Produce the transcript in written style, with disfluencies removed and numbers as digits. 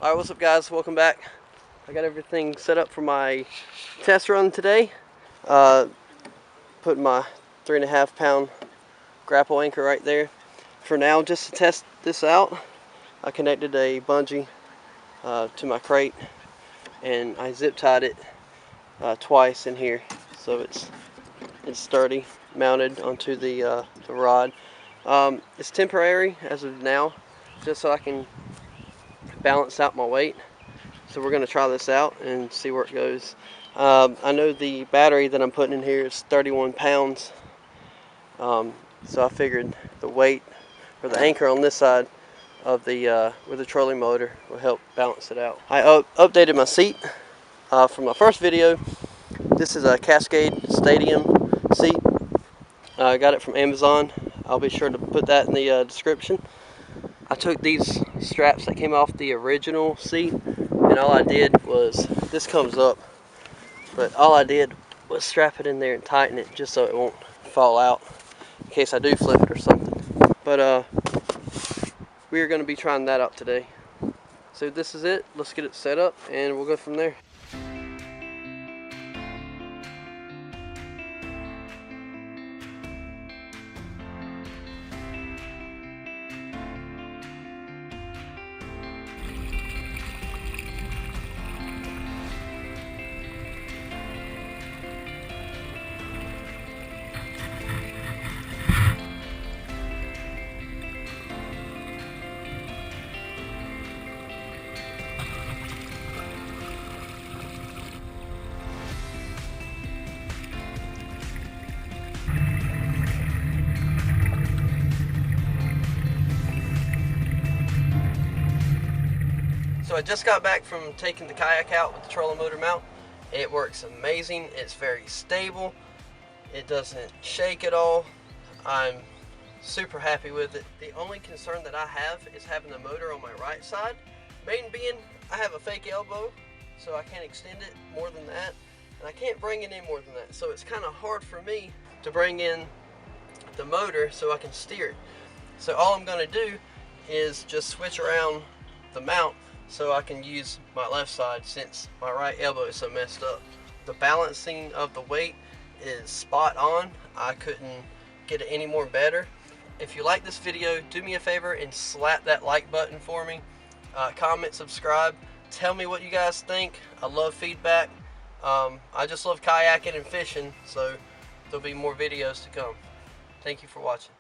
Alright, what's up guys? Welcome back. I got everything set up for my test run today. Put my 3.5 pound grapple anchor right there. For now, just to test this out, I connected a bungee to my crate and I zip tied it twice in here, so it's sturdy, mounted onto the rod. It's temporary as of now, just so I can balance out my weight. So we're going to try this out and see where it goes. I know the battery that I'm putting in here is 31 pounds, so I figured the weight or the anchor on this side of the with the trolling motor will help balance it out. I updated my seat from my first video. This is a Cascade Stadium seat. I got it from Amazon. I'll be sure to put that in the description. I took these straps that came off the original seat, and all I did was, this comes up, but all I did was strap it in there and tighten it just so it won't fall out in case I do flip it or something. But we are going to be trying that out today. So this is it. Let's get it set up and we'll go from there. So I just got back from taking the kayak out with the trolling motor mount. It works amazing. It's very stable. It doesn't shake at all. I'm super happy with it. The only concern that I have is having the motor on my right side. Main being, I have a fake elbow, so I can't extend it more than that, and I can't bring it in more than that. So it's kind of hard for me to bring in the motor so I can steer it. So all I'm going to do is just switch around the mount so I can use my left side since my right elbow is so messed up. The balancing of the weight is spot on. I couldn't get it any more better. If you like this video, do me a favor and slap that like button for me. Comment, subscribe, tell me what you guys think. I love feedback. I just love kayaking and fishing, so there'll be more videos to come. Thank you for watching.